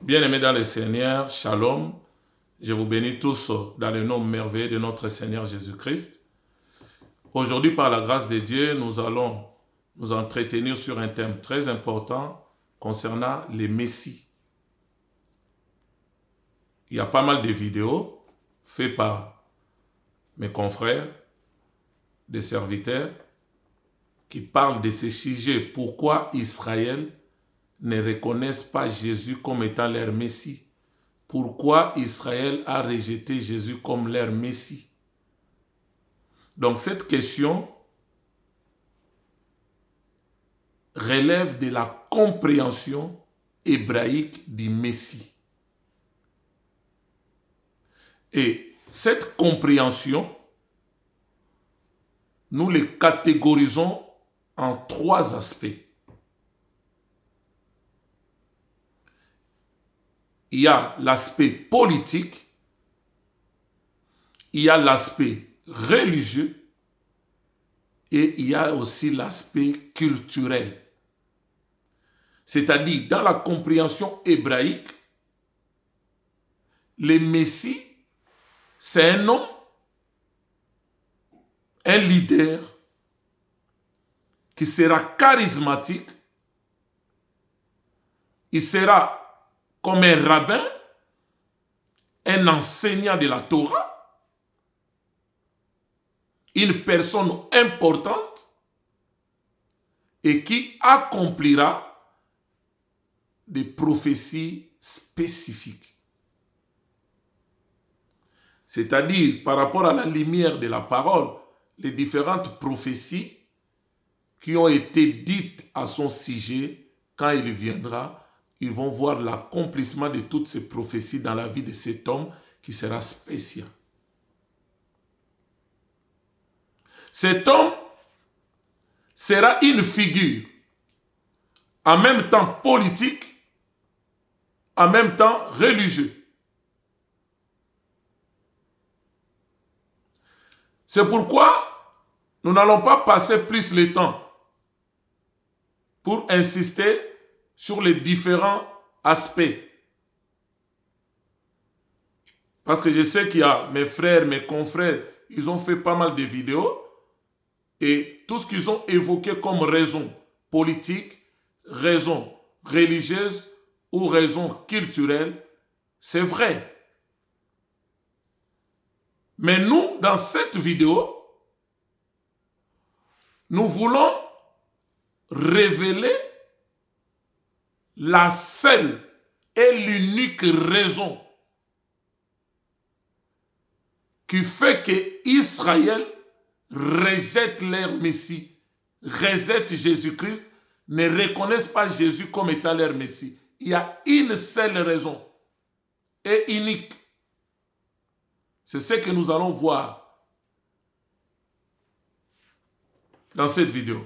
Bien-aimés dans le Seigneur, Shalom. Je vous bénis tous dans le nom merveilleux de notre Seigneur Jésus-Christ. Aujourd'hui, par la grâce de Dieu, nous allons nous entretenir sur un thème très important concernant les Messies. Il y a pas mal de vidéos faites par mes confrères, des serviteurs, qui parlent de ce sujet. Pourquoi Israël ne reconnaissent pas Jésus comme étant leur Messie? Pourquoi Israël a rejeté Jésus comme leur Messie? Donc cette question relève de la compréhension hébraïque du Messie. Et cette compréhension, nous les catégorisons en trois aspects. Il y a l'aspect politique, il y a l'aspect religieux et il y a aussi l'aspect culturel. C'est-à-dire, dans la compréhension hébraïque, le Messie, c'est un homme, un leader qui sera charismatique, il sera comme un rabbin, un enseignant de la Torah, une personne importante et qui accomplira des prophéties spécifiques. C'est-à-dire, par rapport à la lumière de la parole, les différentes prophéties qui ont été dites à son sujet, quand il viendra, ils vont voir l'accomplissement de toutes ces prophéties dans la vie de cet homme qui sera spécial. Cet homme sera une figure en même temps politique, en même temps religieux. C'est pourquoi nous n'allons pas passer plus le temps pour insister sur les différents aspects. Parce que je sais qu'il y a mes frères, mes confrères, ils ont fait pas mal de vidéos et tout ce qu'ils ont évoqué comme raison politique, raison religieuse ou raison culturelle, c'est vrai. Mais nous, dans cette vidéo, nous voulons révéler la seule et l'unique raison qui fait que Israël rejette leur Messie, rejette Jésus-Christ, ne reconnaissent pas Jésus comme étant leur Messie. Il y a une seule raison et unique. C'est ce que nous allons voir dans cette vidéo.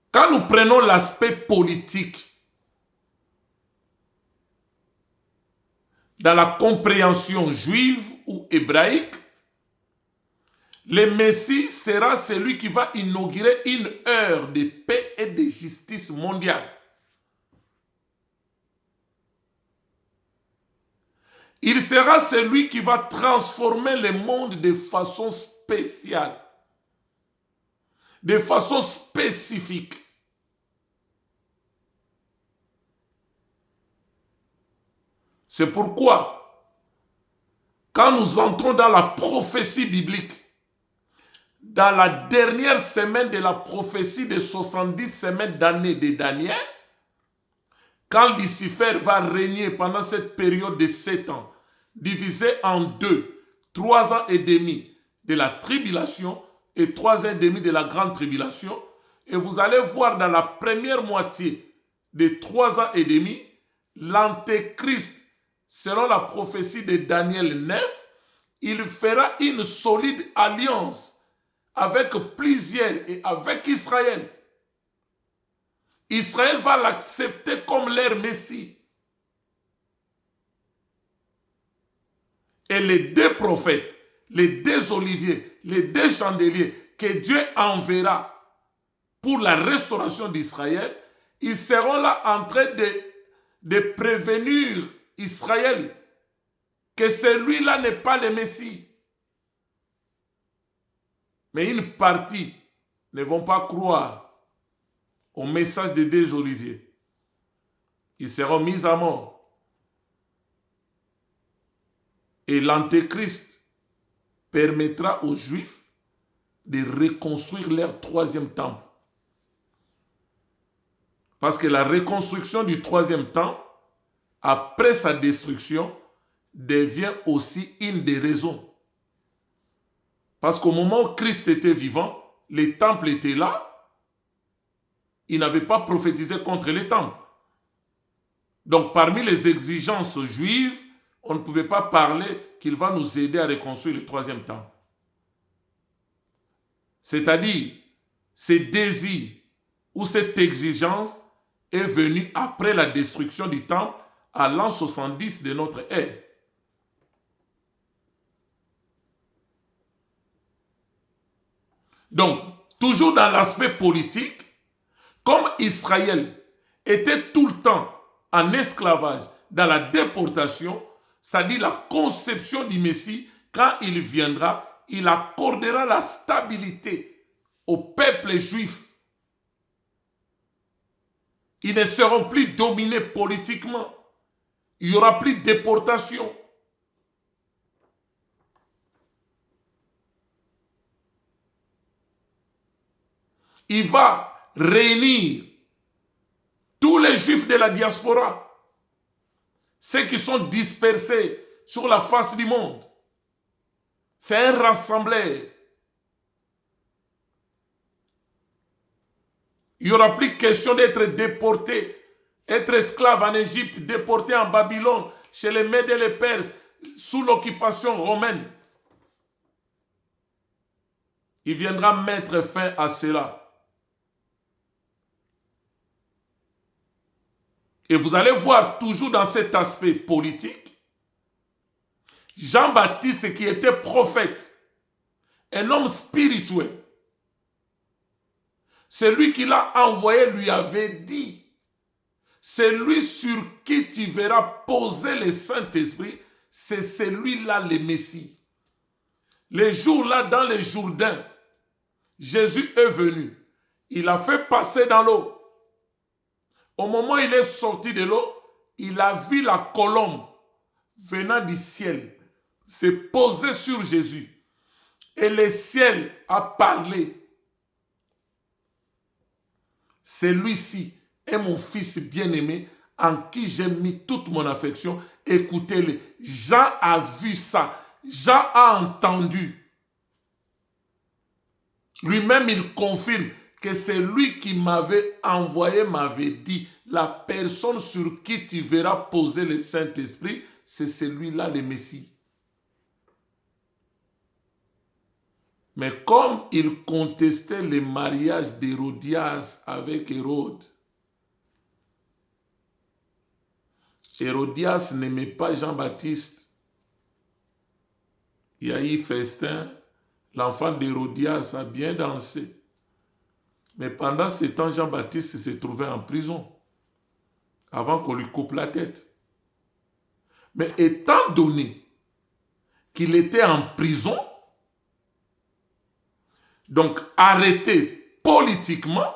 Quand nous prenons l'aspect politique, dans la compréhension juive ou hébraïque, le Messie sera celui qui va inaugurer une ère de paix et de justice mondiale. Il sera celui qui va transformer le monde de façon spéciale, de façon spécifique. C'est pourquoi, quand nous entrons dans la prophétie biblique, dans la dernière semaine de la prophétie de 70 semaines d'année de Daniel, quand Lucifer va régner pendant cette période de 7 ans, divisé en deux, 3 ans et demi de la tribulation et 3 ans et demi de la grande tribulation, et vous allez voir dans la première moitié de 3 ans et demi, l'Antéchrist, selon la prophétie de Daniel 9, il fera une solide alliance avec plusieurs et avec Israël. Israël va l'accepter comme leur Messie. Et les deux prophètes, les deux oliviers, les deux chandeliers que Dieu enverra pour la restauration d'Israël, ils seront là en train de prévenir Israël que celui-là n'est pas le Messie. Mais une partie ne vont pas croire au message de Dej Olivier. Ils seront mis à mort. Et l'Antéchrist permettra aux Juifs de reconstruire leur troisième temple. Parce que la reconstruction du troisième temple, après sa destruction, devient aussi une des raisons. Parce qu'au moment où Christ était vivant, les temples étaient là, il n'avait pas prophétisé contre les temples. Donc parmi les exigences juives, on ne pouvait pas parler qu'il va nous aider à reconstruire le troisième temple. C'est-à-dire, ce désir ou cette exigence est venue après la destruction du temple à l'an 70 de notre ère. Donc, toujours dans l'aspect politique, comme Israël était tout le temps en esclavage, dans la déportation, c'est-à-dire la conception du Messie, quand il viendra, il accordera la stabilité au peuple juif. Ils ne seront plus dominés politiquement. Il n'y aura plus de déportation. Il va réunir tous les juifs de la diaspora, ceux qui sont dispersés sur la face du monde. C'est un rassembleur. Il n'y aura plus question d'être déporté, être esclave en Égypte, déporté en Babylone, chez les Mèdes et les Perses, sous l'occupation romaine. Il viendra mettre fin à cela. Et vous allez voir toujours dans cet aspect politique, Jean-Baptiste qui était prophète, un homme spirituel, celui qui l'a envoyé lui avait dit, celui sur qui tu verras poser le Saint-Esprit, c'est celui-là le Messie. Les jours-là, dans les Jourdains, Jésus est venu. Il a fait passer dans l'eau. Au moment où il est sorti de l'eau, il a vu la colombe venant du ciel se poser sur Jésus. Et le ciel a parlé. Celui-ci est mon fils bien-aimé en qui j'ai mis toute mon affection. Écoutez-le. Jean a vu ça. Jean a entendu. Lui-même, il confirme que c'est lui qui m'avait envoyé, m'avait dit, la personne sur qui tu verras poser le Saint-Esprit, c'est celui-là, le Messie. Mais comme il contestait le mariage d'Hérodias avec Hérode, Hérodias n'aimait pas Jean-Baptiste. Il y a eu festin, l'enfant d'Hérodias a bien dansé. Mais pendant ce temps, Jean-Baptiste se trouvait en prison, avant qu'on lui coupe la tête. Mais étant donné qu'il était en prison, donc arrêté politiquement,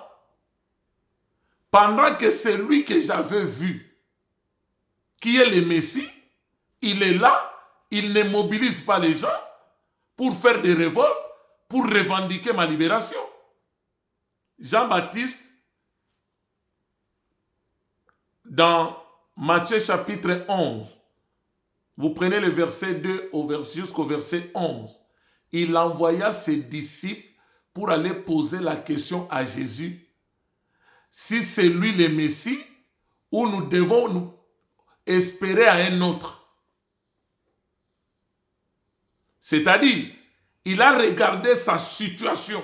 pendant que celui que j'avais vu, qui est le Messie, il est là, il ne mobilise pas les gens pour faire des révoltes, pour revendiquer ma libération. Jean-Baptiste, dans Matthieu chapitre 11, vous prenez le verset 2 jusqu'au verset 11, il envoya ses disciples pour aller poser la question à Jésus, si c'est lui le Messie, ou nous devons nous espérer à un autre. C'est-à-dire, il a regardé sa situation.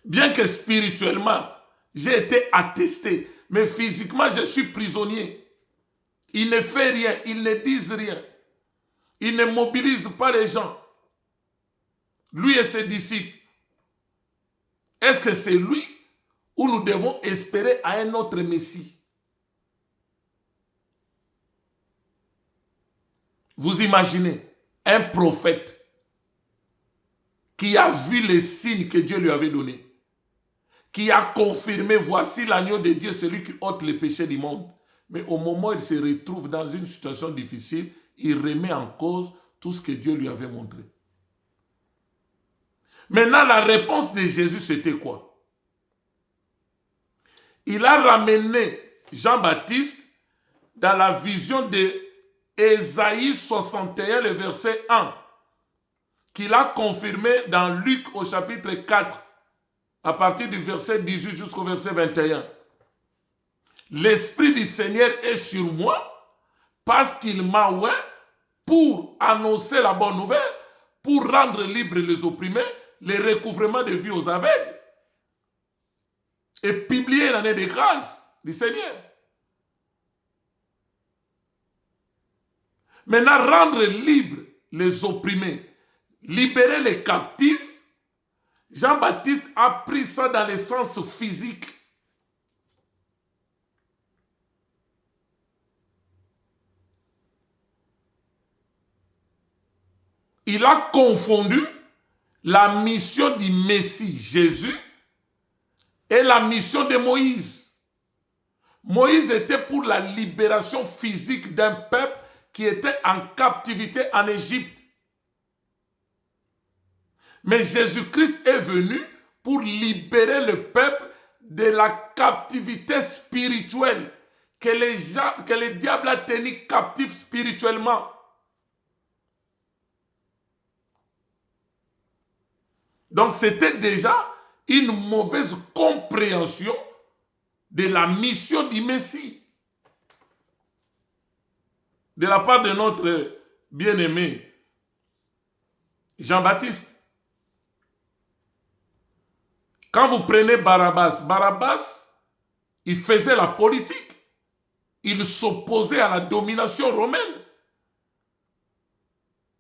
Bien que spirituellement, j'ai été attesté, mais physiquement, je suis prisonnier. Il ne fait rien, il ne dit rien. Il ne mobilise pas les gens. Lui et ses disciples. Est-ce que c'est lui où nous devons espérer à un autre Messie. Vous imaginez un prophète qui a vu les signes que Dieu lui avait donnés, qui a confirmé, voici l'agneau de Dieu, celui qui ôte les péchés du monde. Mais au moment où il se retrouve dans une situation difficile, il remet en cause tout ce que Dieu lui avait montré. Maintenant, la réponse de Jésus, c'était quoi? Il a ramené Jean-Baptiste dans la vision de Ésaïe 61, le verset 1, qu'il a confirmé dans Luc au chapitre 4, à partir du verset 18 jusqu'au verset 21. L'Esprit du Seigneur est sur moi parce qu'il m'a oint pour annoncer la bonne nouvelle, pour rendre libres les opprimés, le recouvrement de vie aux aveugles et publier l'année de grâce du Seigneur. Maintenant, rendre libres les opprimés, libérer les captifs, Jean-Baptiste a pris ça dans le sens physique. Il a confondu la mission du Messie Jésus et la mission de Moïse. Moïse était pour la libération physique d'un peuple qui était en captivité en Égypte. Mais Jésus-Christ est venu pour libérer le peuple de la captivité spirituelle que le diable a tenu captif spirituellement. Donc c'était déjà une mauvaise compréhension de la mission du Messie. De la part de notre bien-aimé Jean-Baptiste. Quand vous prenez Barabbas, il faisait la politique. Il s'opposait à la domination romaine.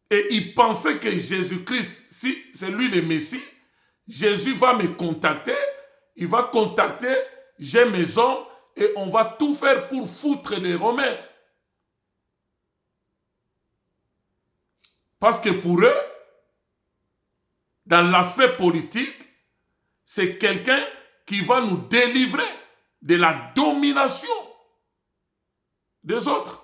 Et il pensait que Jésus-Christ, si c'est lui le Messie, Jésus va me contacter, il va contacter, j'ai mes hommes, et on va tout faire pour foutre les Romains. Parce que pour eux, dans l'aspect politique, c'est quelqu'un qui va nous délivrer de la domination des autres.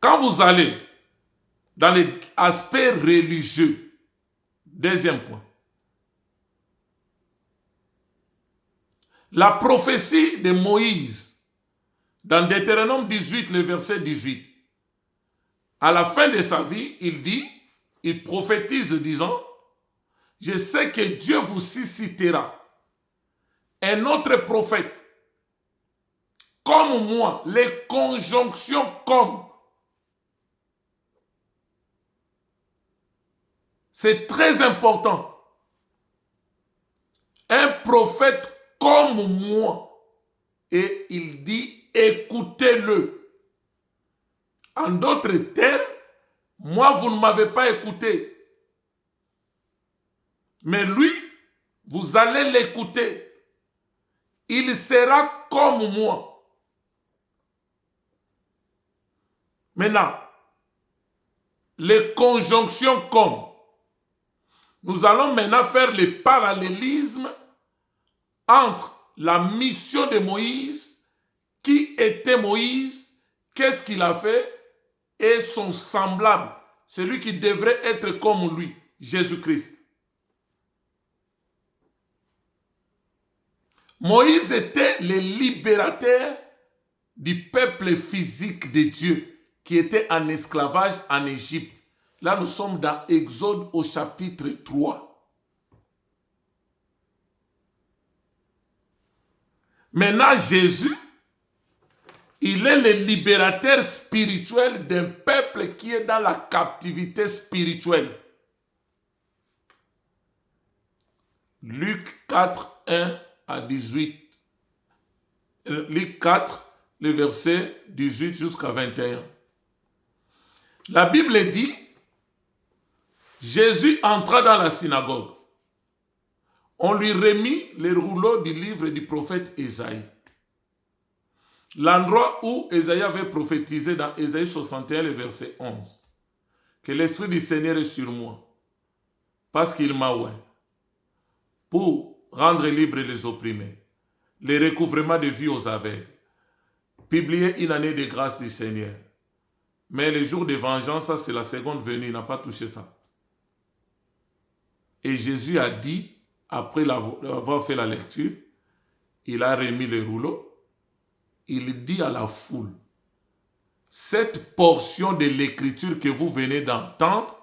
Quand vous allez dans les aspects religieux, deuxième point, la prophétie de Moïse, dans Deutéronome 18, le verset 18, à la fin de sa vie, il prophétise disant, « Je sais que Dieu vous suscitera un autre prophète, comme moi, les conjonctions comme. » C'est très important. Un prophète comme moi. Et il dit, écoutez-le. En d'autres termes, moi, vous ne m'avez pas écouté. Mais lui, vous allez l'écouter. Il sera comme moi. Maintenant, les conjonctions comme. Nous allons maintenant faire le parallélisme entre la mission de Moïse, qui était Moïse, qu'est-ce qu'il a fait, et son semblable, celui qui devrait être comme lui, Jésus-Christ. Moïse était le libérateur du peuple physique de Dieu qui était en esclavage en Égypte. Là, nous sommes dans Exode au chapitre 3. Maintenant, Jésus, il est le libérateur spirituel d'un peuple qui est dans la captivité spirituelle. Luc 4, 1 à 18. Luc 4, le verset 18 jusqu'à 21. La Bible dit, Jésus entra dans la synagogue. On lui remit les rouleaux du livre du prophète Ésaïe. L'endroit où Ésaïe avait prophétisé dans Ésaïe 61, le verset 11. Que l'Esprit du Seigneur est sur moi, parce qu'il m'a oint, pour rendre libres les opprimés, les recouvrements de vie aux aveugles, publier une année de grâce du Seigneur. Mais le jour de vengeance, ça c'est la seconde venue, il n'a pas touché ça. Et Jésus a dit, après avoir fait la lecture, il a remis le rouleau, il dit à la foule, cette portion de l'écriture que vous venez d'entendre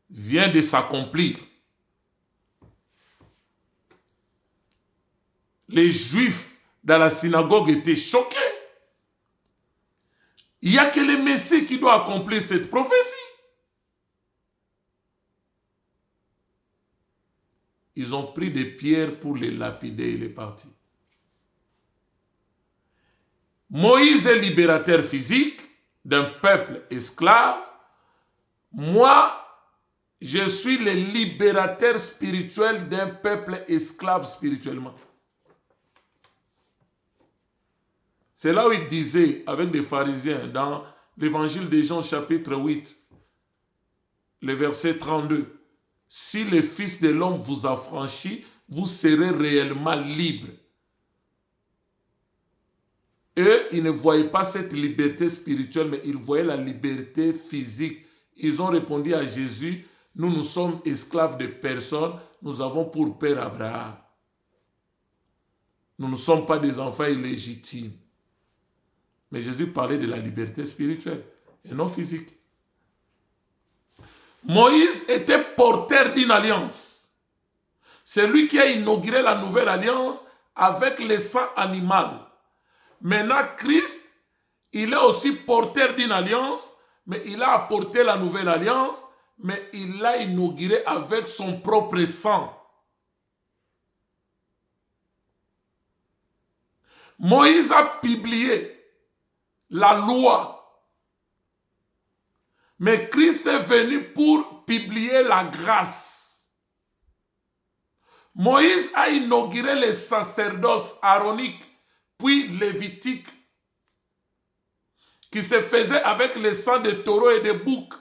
vient de s'accomplir. Les Juifs dans la synagogue étaient choqués. Il n'y a que le Messie qui doit accomplir cette prophétie. Ils ont pris des pierres pour les lapider et il est parti. Moïse est libérateur physique d'un peuple esclave. Moi, je suis le libérateur spirituel d'un peuple esclave spirituellement. C'est là où il disait avec des pharisiens dans l'évangile de Jean chapitre 8, le verset 32. Si le Fils de l'homme vous affranchit, vous serez réellement libre. Eux, ils ne voyaient pas cette liberté spirituelle, mais ils voyaient la liberté physique. Ils ont répondu à Jésus, nous sommes esclaves de personne, nous avons pour père Abraham. Nous ne sommes pas des enfants illégitimes. Mais Jésus parlait de la liberté spirituelle et non physique. Moïse était porteur d'une alliance. C'est lui qui a inauguré la nouvelle alliance avec le sang animal. Maintenant, Christ, il est aussi porteur d'une alliance, mais il a apporté la nouvelle alliance, mais il l'a inauguré avec son propre sang. Moïse a publié la loi, mais Christ est venu pour publier la grâce. Moïse a inauguré le sacerdoce aaronique, puis lévitique, qui se faisait avec le sang de taureaux et de boucs.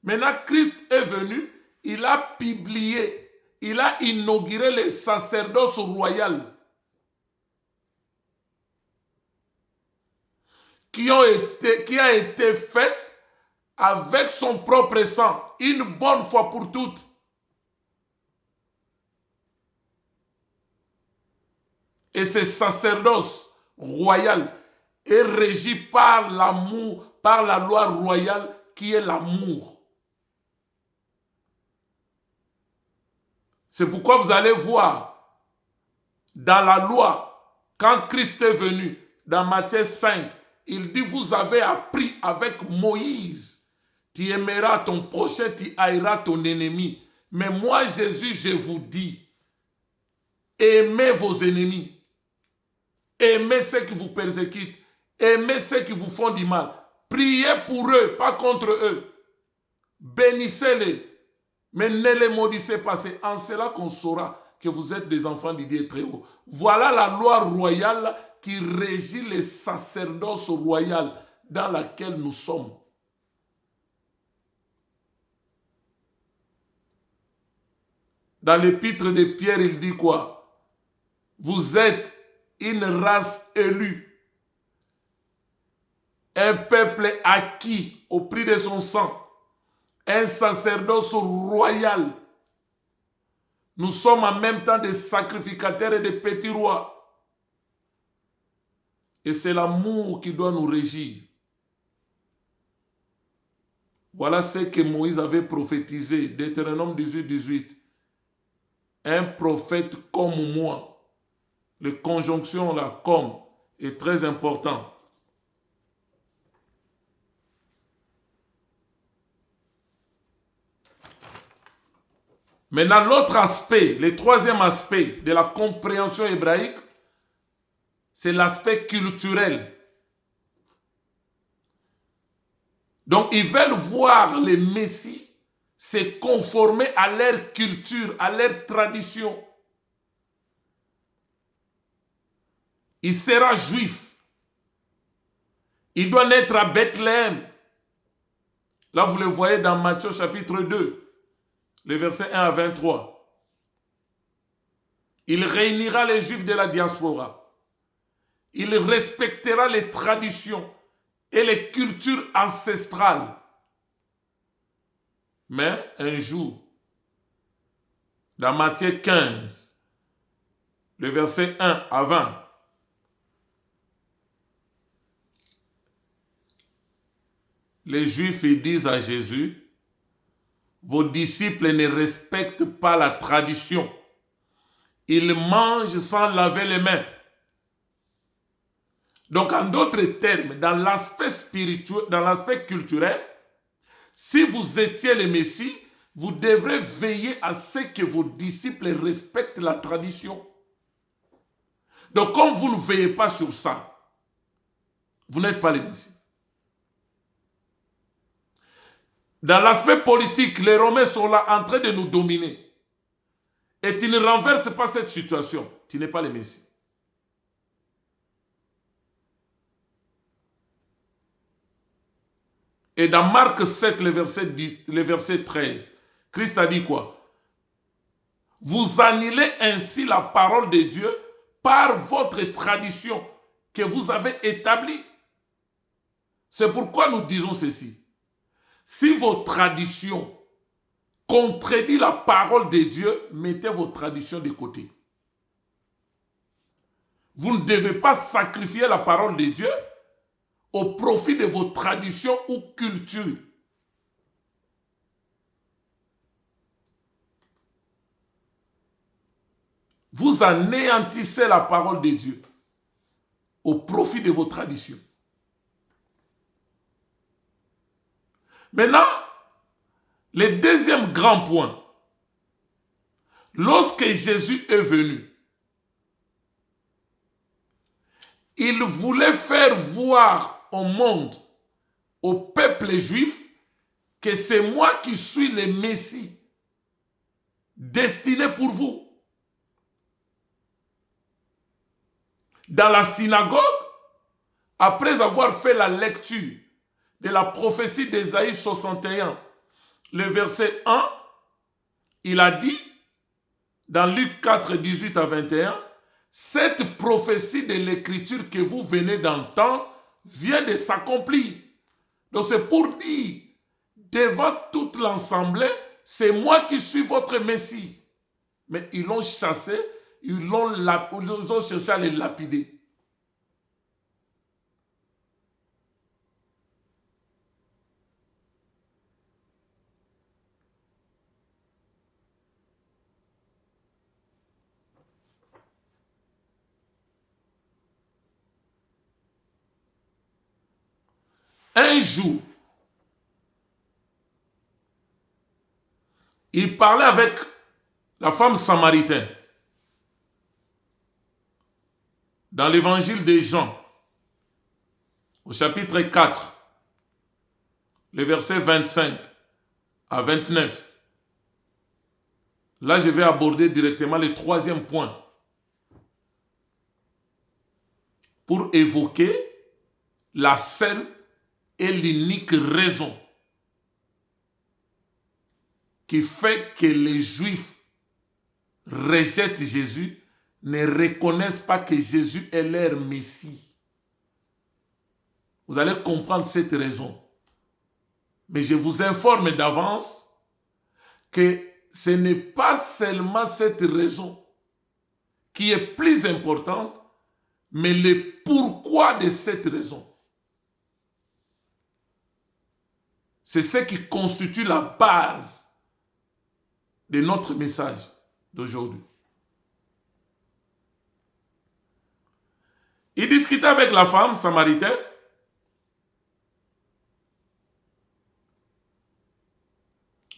Maintenant, Christ est venu, il a publié, il a inauguré le sacerdoce royal, qui a été fait avec son propre sang, une bonne fois pour toutes. Et ce sacerdoce royal est régi par l'amour, par la loi royale qui est l'amour. C'est pourquoi vous allez voir dans la loi, quand Christ est venu, dans Matthieu 5, il dit, vous avez appris avec Moïse, tu aimeras ton prochain, tu haïras ton ennemi. Mais moi, Jésus, je vous dis, aimez vos ennemis. Aimez ceux qui vous persécutent. Aimez ceux qui vous font du mal. Priez pour eux, pas contre eux. Bénissez-les. Mais ne les maudissez pas. C'est en cela qu'on saura que vous êtes des enfants du Dieu très haut. Voilà la loi royale qui régit le sacerdoce royal dans laquelle nous sommes. Dans l'épître de Pierre, il dit quoi? Vous êtes une race élue, un peuple acquis au prix de son sang, un sacerdoce royal. Nous sommes en même temps des sacrificateurs et des petits rois. Et c'est l'amour qui doit nous régir. Voilà ce que Moïse avait prophétisé, Deutéronome 18, 18. Un prophète comme moi. La conjonction là, comme, est très important. Maintenant, l'autre aspect, le troisième aspect de la compréhension hébraïque, c'est l'aspect culturel. Donc, ils veulent voir le Messie se conformer à leur culture, à leur tradition. Il sera juif. Il doit naître à Bethléem. Là, vous le voyez dans Matthieu chapitre 2, les versets 1 à 23. Il réunira les Juifs de la diaspora. Il respectera les traditions et les cultures ancestrales. Mais un jour, dans Matthieu 15, le verset 1 à 20, les Juifs disent à Jésus, vos disciples ne respectent pas la tradition. Ils mangent sans laver les mains. Donc, en d'autres termes, dans l'aspect spirituel, dans l'aspect culturel, si vous étiez le Messie, vous devrez veiller à ce que vos disciples respectent la tradition. Donc, comme vous ne veillez pas sur ça, vous n'êtes pas le Messie. Dans l'aspect politique, les Romains sont là en train de nous dominer. Et tu ne renverses pas cette situation. Tu n'es pas le Messie. Et dans Marc 7, le verset 13, Christ a dit quoi? Vous annulez ainsi la parole de Dieu par votre tradition que vous avez établie. C'est pourquoi nous disons ceci. Si vos traditions contredisent la parole de Dieu, mettez vos traditions de côté. Vous ne devez pas sacrifier la parole de Dieu au profit de vos traditions ou cultures. Vous anéantissez la parole de Dieu au profit de vos traditions. Maintenant, le deuxième grand point. Lorsque Jésus est venu, il voulait faire voir au monde, au peuple juif, que c'est moi qui suis le Messie, destiné pour vous. Dans la synagogue, après avoir fait la lecture de la prophétie d'Ésaïe 61, le verset 1, il a dit, dans Luc 4, 18 à 21, cette prophétie de l'écriture que vous venez d'entendre vient de s'accomplir. Donc c'est pour dire, devant toute l'assemblée, c'est moi qui suis votre Messie. Mais ils l'ont chassé, ils ont cherché à les lapider. Un jour, il parlait avec la femme samaritaine. Dans l'évangile de Jean, au chapitre 4, les versets 25 à 29. Là, je vais aborder directement le troisième point pour évoquer la seule et l'unique raison qui fait que les Juifs rejettent Jésus, ne reconnaissent pas que Jésus est leur Messie. Vous allez comprendre cette raison. Mais je vous informe d'avance que ce n'est pas seulement cette raison qui est plus importante, mais le pourquoi de cette raison. C'est ce qui constitue la base de notre message d'aujourd'hui. Il discutait avec la femme samaritaine.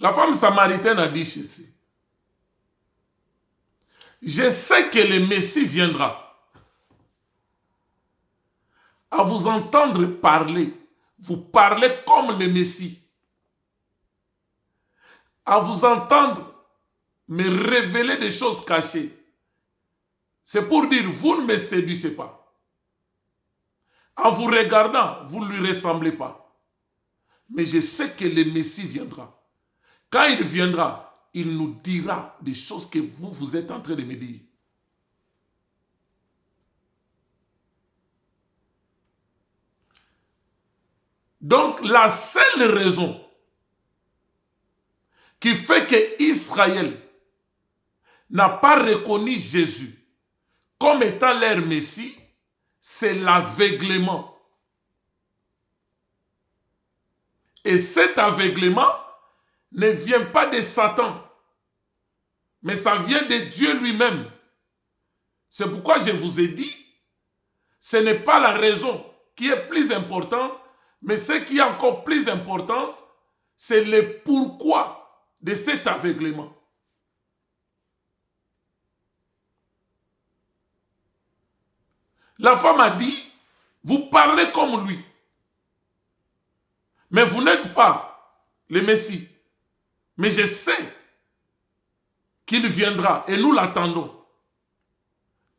La femme samaritaine a dit ceci. Je sais que le Messie viendra. À vous entendre parler, vous parlez comme le Messie. à vous entendre me révéler des choses cachées, c'est pour dire, vous ne me séduisez pas. En vous regardant, vous ne lui ressemblez pas. Mais je sais que le Messie viendra. Quand il viendra, il nous dira des choses que vous êtes en train de me dire. Donc, la seule raison qui fait que Israël n'a pas reconnu Jésus comme étant leur Messie, c'est l'aveuglement. Et cet aveuglement ne vient pas de Satan, mais ça vient de Dieu lui-même. C'est pourquoi je vous ai dit, ce n'est pas la raison qui est plus importante, mais ce qui est encore plus important, c'est le pourquoi de cet aveuglement. La femme a dit, vous parlez comme lui, mais vous n'êtes pas le Messie. Mais je sais qu'il viendra et nous l'attendons.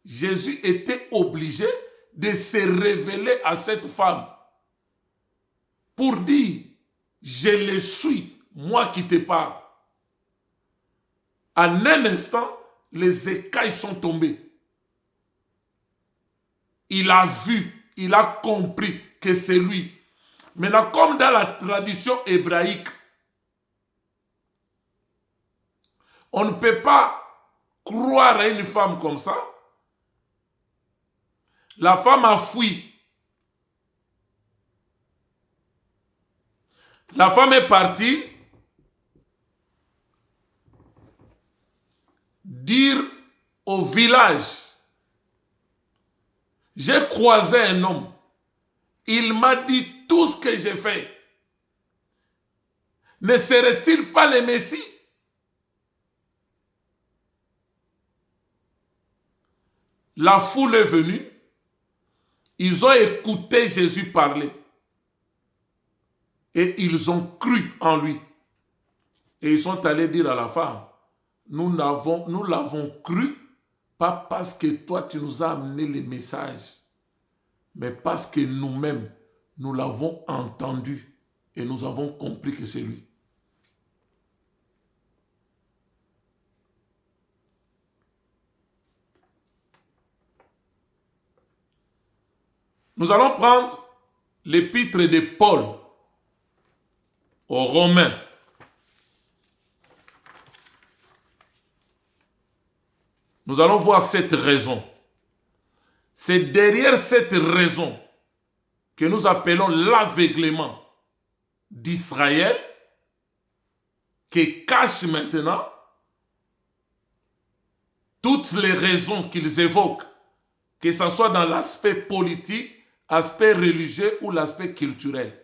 Jésus était obligé de se révéler à cette femme pour dire, je le suis, moi qui te parle. En un instant, les écailles sont tombées. Il a vu, il a compris que c'est lui. Maintenant, comme dans la tradition hébraïque, on ne peut pas croire à une femme comme ça. La femme a fui. La femme est partie dire au village, j'ai croisé un homme. Il m'a dit tout ce que j'ai fait. Ne serait-il pas le Messie? La foule est venue. Ils ont écouté Jésus parler. Et ils ont cru en lui. Et ils sont allés dire à la femme, nous l'avons cru, pas parce que toi tu nous as amené les messages, mais parce que nous-mêmes, nous l'avons entendu et nous avons compris que c'est lui. Nous allons prendre l'épître de Paul aux Romains. Nous allons voir cette raison. C'est derrière cette raison que nous appelons l'aveuglement d'Israël qui cache maintenant toutes les raisons qu'ils évoquent, que ce soit dans l'aspect politique, aspect religieux ou l'aspect culturel,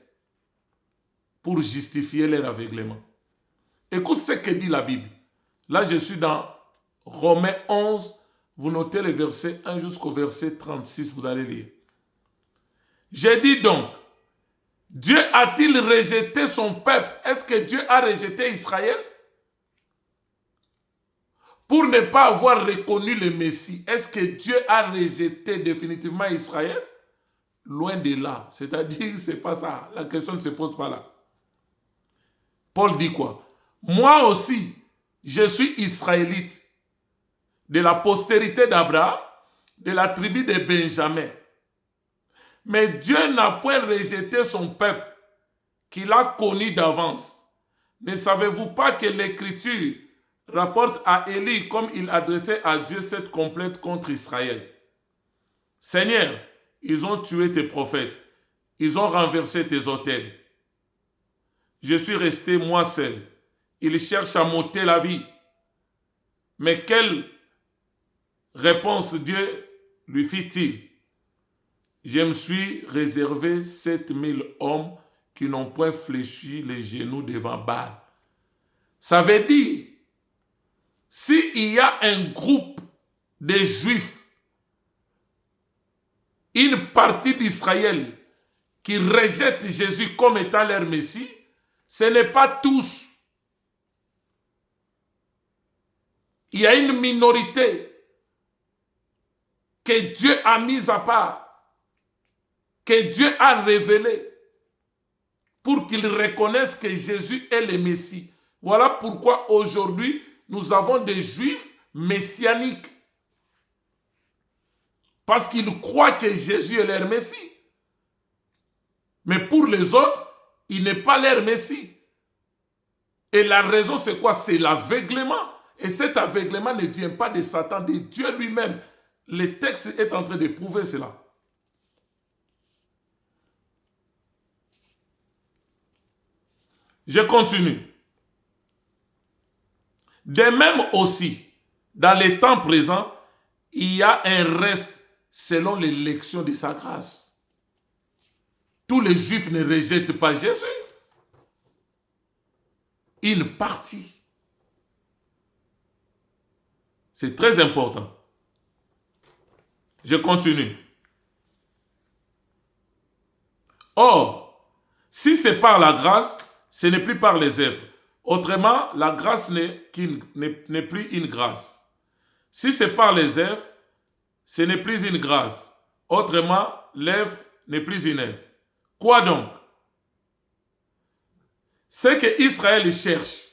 pour justifier leur aveuglement. Écoute ce que dit la Bible. Là, je suis dans Romains 11, vous notez le verset 1 jusqu'au verset 36, vous allez lire. J'ai dit donc, Dieu a-t-il rejeté son peuple? Est-ce que Dieu a rejeté Israël? Pour ne pas avoir reconnu le Messie, est-ce que Dieu a rejeté définitivement Israël? Loin de là. C'est-à-dire, c'est pas ça. La question ne se pose pas là. Paul dit quoi? Moi aussi, je suis israélite, de la postérité d'Abraham, de la tribu de Benjamin. Mais Dieu n'a point rejeté son peuple, qu'il a connu d'avance. Ne savez-vous pas que l'Écriture rapporte à Élie comme il adressait à Dieu cette complainte contre Israël? Seigneur, ils ont tué tes prophètes, ils ont renversé tes autels. Je suis resté moi seul. Ils cherchent à m'ôter la vie. Mais quelle réponse Dieu lui fit-il? Je me suis réservé 7000 hommes qui n'ont point fléchi les genoux devant Baal. Ça veut dire, s'il y a un groupe de Juifs, une partie d'Israël qui rejette Jésus comme étant leur Messie, ce n'est pas tous. Il y a une minorité que Dieu a mise à part, que Dieu a révélée pour qu'ils reconnaissent que Jésus est le Messie. Voilà pourquoi aujourd'hui, nous avons des Juifs messianiques. Parce qu'ils croient que Jésus est leur Messie. Mais pour les autres, il n'est pas leur Messie. Et la raison, c'est quoi? C'est l'aveuglement. Et cet aveuglement ne vient pas de Satan, de Dieu lui-même. Le texte est en train de prouver cela. Je continue. De même aussi, dans les temps présents, il y a un reste selon l'élection de sa grâce. Tous les Juifs ne rejettent pas Jésus. Une partie. C'est très important. Je continue. Or, si c'est par la grâce, ce n'est plus par les œuvres. Autrement, la grâce n'est plus une grâce. Si c'est par les œuvres, ce n'est plus une grâce. Autrement, l'œuvre n'est plus une œuvre. Quoi donc? Ce que Israël cherche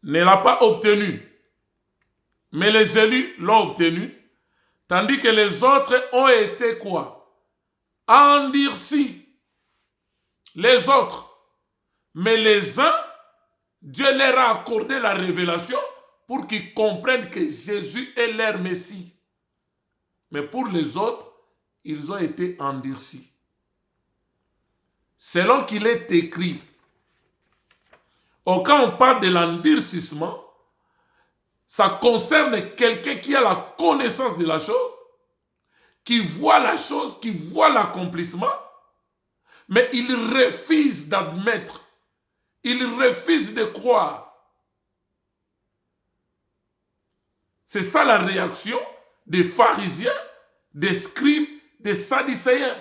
ne l'a pas obtenu, mais les élus l'ont obtenu, tandis que les autres ont été quoi? Endurcis. Les autres. Mais les uns, Dieu leur a accordé la révélation pour qu'ils comprennent que Jésus est leur Messie. Mais pour les autres, ils ont été endurcis. Selon qu'il est écrit, quand on parle de l'endurcissement, ça concerne quelqu'un qui a la connaissance de la chose, qui voit la chose, qui voit l'accomplissement, mais il refuse d'admettre, il refuse de croire. C'est ça la réaction des pharisiens, des scribes, des sadducéens.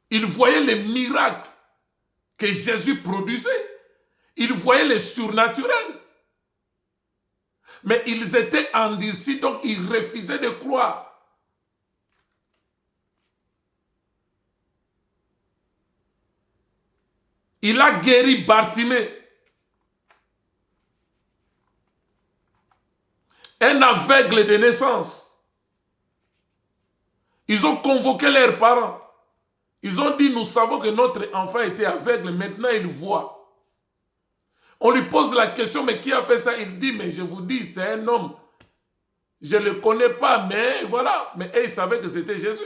Ils voyaient les miracles que Jésus produisait. Ils voyaient les surnaturels. Mais ils étaient endurcis, donc ils refusaient de croire. Il a guéri Bartimée, un aveugle de naissance. Ils ont convoqué leurs parents. Ils ont dit, nous savons que notre enfant était aveugle, maintenant il voit. On lui pose la question, mais qui a fait ça? Il dit, mais je vous dis, c'est un homme. Je ne le connais pas, mais voilà. Mais ils savaient que c'était Jésus.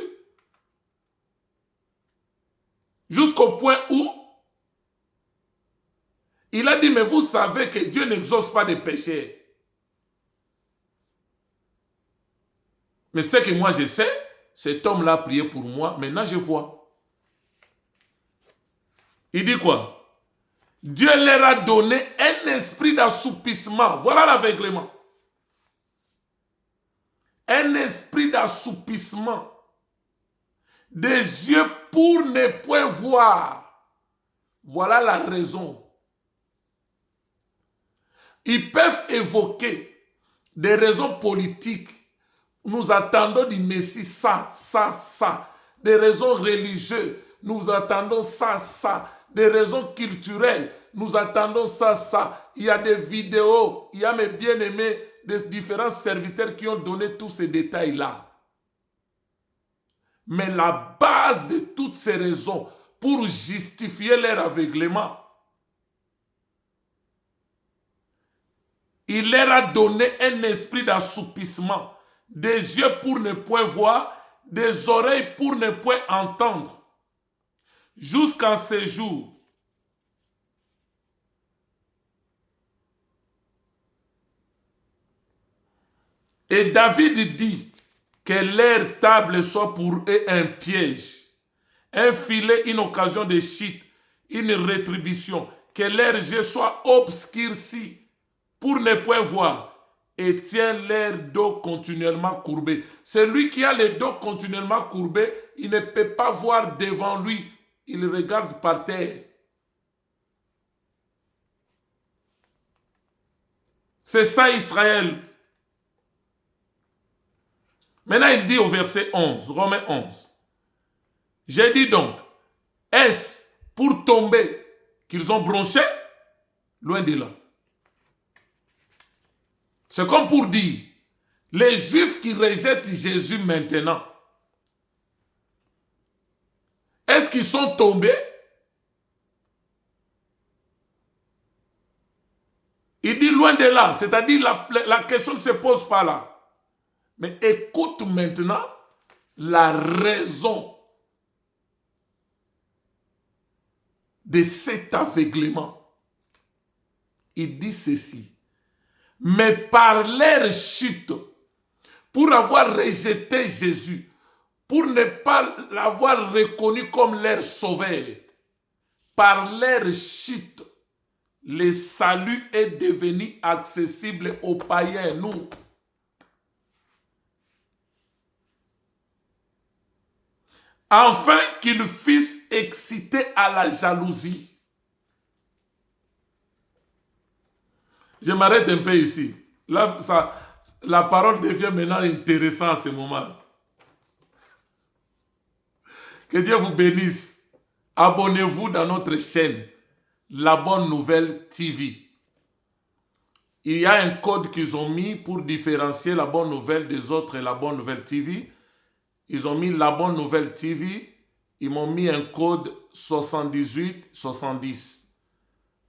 Jusqu'au point où il a dit, mais vous savez que Dieu n'exauce pas des péchés. Mais ce que moi je sais, cet homme-là a prié pour moi, maintenant je vois. Il dit quoi? Dieu leur a donné un esprit d'assoupissement. Voilà l'aveuglement. Un esprit d'assoupissement. Des yeux pour ne point voir. Voilà la raison. Ils peuvent évoquer des raisons politiques. Nous attendons du Messie ça. Des raisons religieuses. Nous attendons ça. Des raisons culturelles. Nous attendons ça. Il y a des vidéos. Il y a mes bien-aimés, des différents serviteurs qui ont donné tous ces détails-là. Mais la base de toutes ces raisons pour justifier leur aveuglement, il leur a donné un esprit d'assoupissement, des yeux pour ne point voir, des oreilles pour ne point entendre, jusqu'en ce jour. Et David dit que leur table soit pour eux un piège, un filet, une occasion de chute, une rétribution, que leurs yeux soient obscurcis pour ne point voir, et tient leur dos continuellement courbé. Celui qui a le dos continuellement courbé, il ne peut pas voir devant lui, il regarde par terre. C'est ça Israël. Maintenant, il dit au verset 11, Romains 11. J'ai dit donc, est-ce pour tomber qu'ils ont bronché? Loin de là. C'est comme pour dire, les Juifs qui rejettent Jésus maintenant, est-ce qu'ils sont tombés? Il dit loin de là, c'est-à-dire la question ne se pose pas là. Mais écoute maintenant la raison de cet aveuglement. Il dit ceci. Mais par leur chute, pour avoir rejeté Jésus, pour ne pas l'avoir reconnu comme leur sauveur, par leur chute, le salut est devenu accessible aux païens, nous. Afin qu'ils fussent excités à la jalousie. Je m'arrête un peu ici. Là, la parole devient maintenant intéressante à ce moment. Que Dieu vous bénisse. Abonnez-vous dans notre chaîne, La Bonne Nouvelle TV. Il y a un code qu'ils ont mis pour différencier La Bonne Nouvelle des autres et La Bonne Nouvelle TV. Ils ont mis La Bonne Nouvelle TV. Ils m'ont mis un code 7870.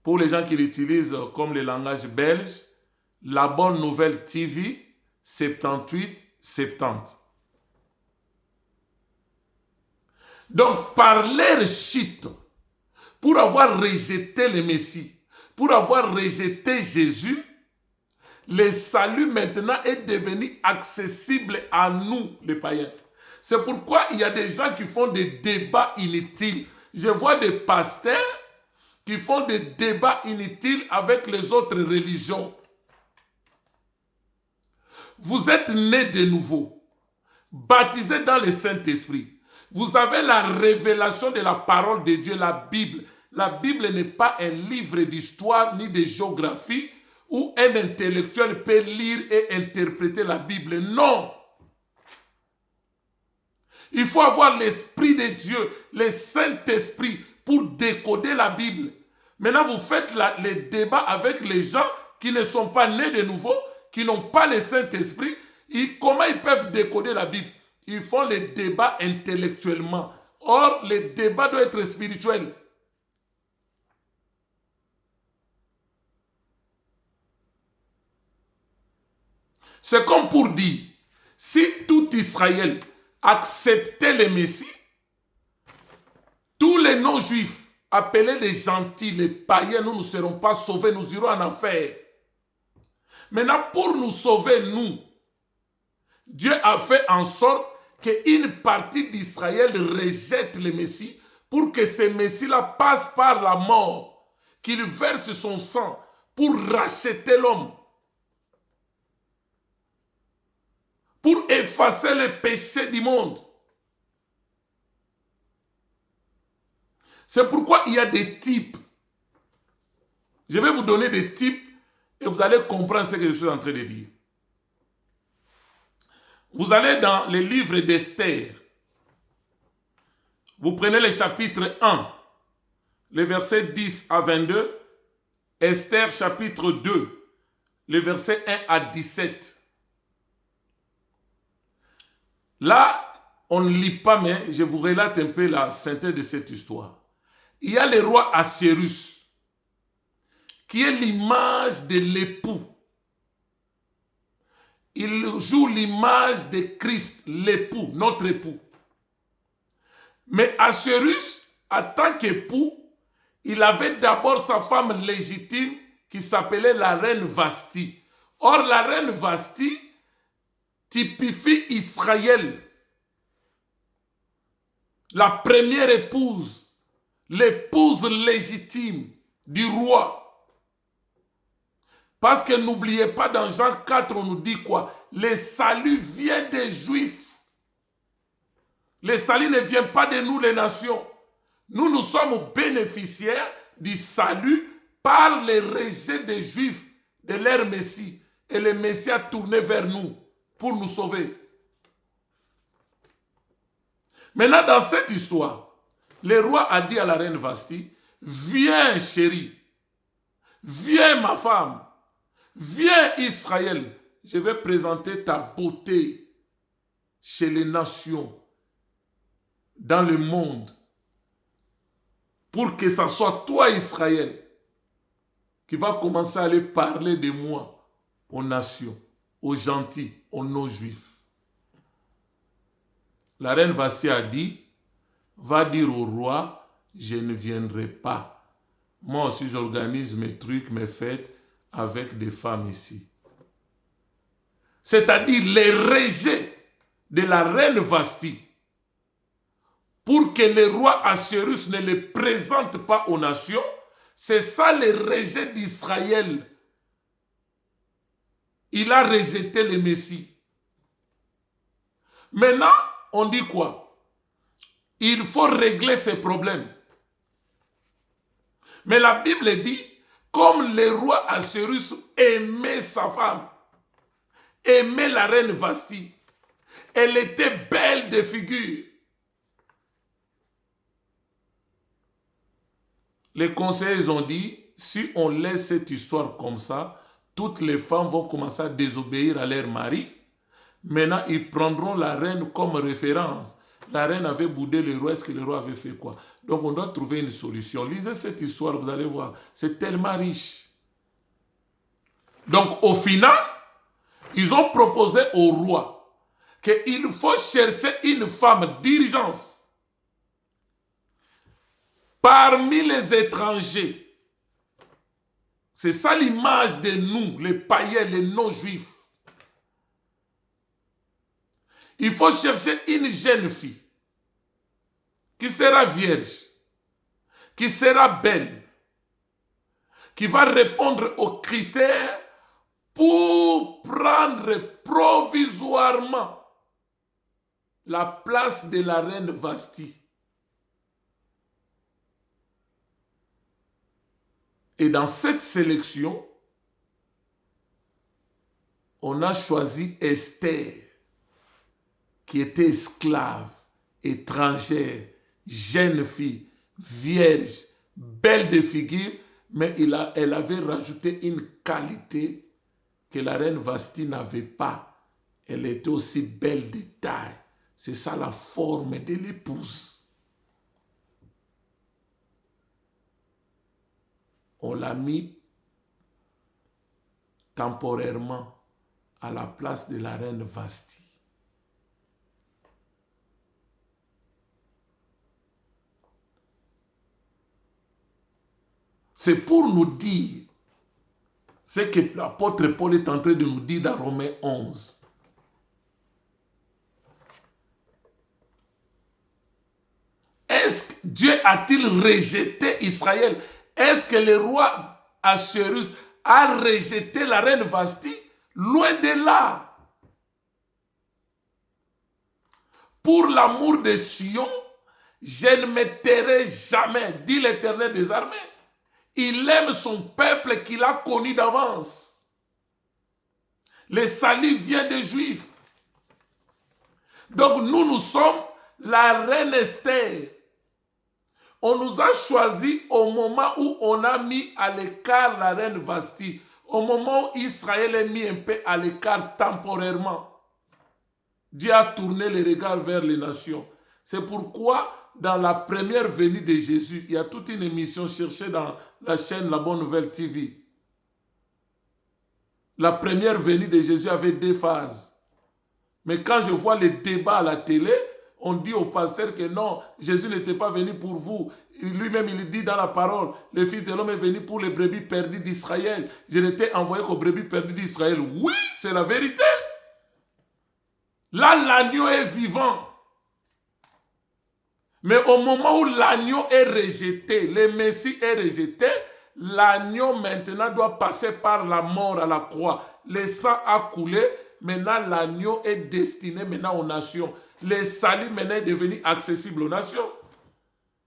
Pour les gens qui l'utilisent comme le langage belge, La Bonne Nouvelle TV 7870. Donc, par leur chute, pour avoir rejeté le Messie, pour avoir rejeté Jésus, le salut maintenant est devenu accessible à nous, les païens. C'est pourquoi il y a des gens qui font des débats inutiles. Je vois des pasteurs qui font des débats inutiles avec les autres religions. Vous êtes nés de nouveau, baptisés dans le Saint-Esprit. Vous avez la révélation de la parole de Dieu, la Bible. La Bible n'est pas un livre d'histoire ni de géographie où un intellectuel peut lire et interpréter la Bible. Non! Il faut avoir l'Esprit de Dieu, le Saint-Esprit pour décoder la Bible. Maintenant, vous faites les débats avec les gens qui ne sont pas nés de nouveau, qui n'ont pas le Saint-Esprit. Comment ils peuvent décoder la Bible? Ils font les débats intellectuellement. Or, les débats doivent être spirituels. C'est comme pour dire, si tout Israël acceptait le Messie, tous les non-juifs, appelés les gentils, les païens, nous ne serons pas sauvés, nous irons en enfer. Maintenant, pour nous sauver, nous, Dieu a fait en sorte qu'une partie d'Israël rejette le Messie pour que ce Messie-là passe par la mort, qu'il verse son sang pour racheter l'homme, pour effacer les péchés du monde. C'est pourquoi il y a des types. Je vais vous donner des types et vous allez comprendre ce que je suis en train de dire. Vous allez dans les livres d'Esther. Vous prenez le chapitre 1, les versets 10 à 22. Esther chapitre 2, les versets 1 à 17. Là, on ne lit pas, mais je vous relate un peu la synthèse de cette histoire. Il y a le roi Assuérus, qui est l'image de l'époux. Il joue l'image de Christ, l'époux, notre époux. Mais Assuérus, en tant qu'époux, il avait d'abord sa femme légitime qui s'appelait la reine Vasti. Or, la reine Vasti typifie Israël, la première épouse, l'épouse légitime du roi. Parce que n'oubliez pas, dans Jean 4, on nous dit quoi? Le salut vient des Juifs. Le salut ne vient pas de nous, les nations. Nous sommes bénéficiaires du salut par le rejet des Juifs, de leur Messie. Et le Messie a tourné vers nous pour nous sauver. Maintenant, dans cette histoire, le roi a dit à la reine Vasti, viens chérie, viens ma femme, viens Israël, je vais présenter ta beauté chez les nations, dans le monde, pour que ce soit toi Israël qui va commencer à aller parler de moi aux nations, aux gentils, aux non-juifs. La reine Vasti a dit, va dire au roi, je ne viendrai pas. Moi aussi, j'organise mes trucs, mes fêtes avec des femmes ici. C'est-à-dire les rejets de la reine Vasti pour que le roi Assuérus ne les présente pas aux nations. C'est ça le rejet d'Israël. Il a rejeté le Messie. Maintenant, on dit quoi? Il faut régler ces problèmes. Mais la Bible dit, comme le roi Assuérus aimait sa femme, aimait la reine Vasti, elle était belle de figure. Les conseillers ont dit, si on laisse cette histoire comme ça, toutes les femmes vont commencer à désobéir à leur mari. Maintenant, ils prendront la reine comme référence. La reine avait boudé le roi, est-ce que le roi avait fait quoi? Donc on doit trouver une solution. Lisez cette histoire, vous allez voir. C'est tellement riche. Donc au final, ils ont proposé au roi qu'il faut chercher une femme dirigeante parmi les étrangers. C'est ça l'image de nous, les païens, les non-juifs. Il faut chercher une jeune fille qui sera vierge, qui sera belle, qui va répondre aux critères pour prendre provisoirement la place de la reine Vasti. Et dans cette sélection, on a choisi Esther, qui était esclave, étrangère, jeune fille, vierge, belle de figure, mais elle avait rajouté une qualité que la reine Vasti n'avait pas. Elle était aussi belle de taille. C'est ça la forme de l'épouse. On l'a mis temporairement à la place de la reine Vasti. C'est pour nous dire ce que l'apôtre Paul est en train de nous dire dans Romains 11. Est-ce que Dieu a-t-il rejeté Israël? Est-ce que le roi Assuérus a rejeté la reine Vasti? Loin de là. Pour l'amour de Sion, je ne me tairai jamais, dit l'Éternel des armées. Il aime son peuple qu'il a connu d'avance. Le salut vient des Juifs. Donc nous sommes la reine Esther. On nous a choisi au moment où on a mis à l'écart la reine Vasti. Au moment où Israël est mis un peu à l'écart temporairement. Dieu a tourné les regards vers les nations. C'est pourquoi dans la première venue de Jésus, il y a toute une émission cherchée dans la chaîne La Bonne Nouvelle TV. La première venue de Jésus avait 2 phases. Mais quand je vois les débats à la télé, on dit au pasteur que non, Jésus n'était pas venu pour vous. Lui-même, il dit dans la parole, le Fils de l'homme est venu pour les brebis perdues d'Israël. Je n'étais envoyé qu'aux brebis perdues d'Israël. Oui, c'est la vérité. Là, l'agneau est vivant. Mais au moment où l'agneau est rejeté, le Messie est rejeté, l'agneau maintenant doit passer par la mort à la croix. Le sang a coulé, maintenant l'agneau est destiné maintenant aux nations. Le salut maintenant est devenu accessible aux nations.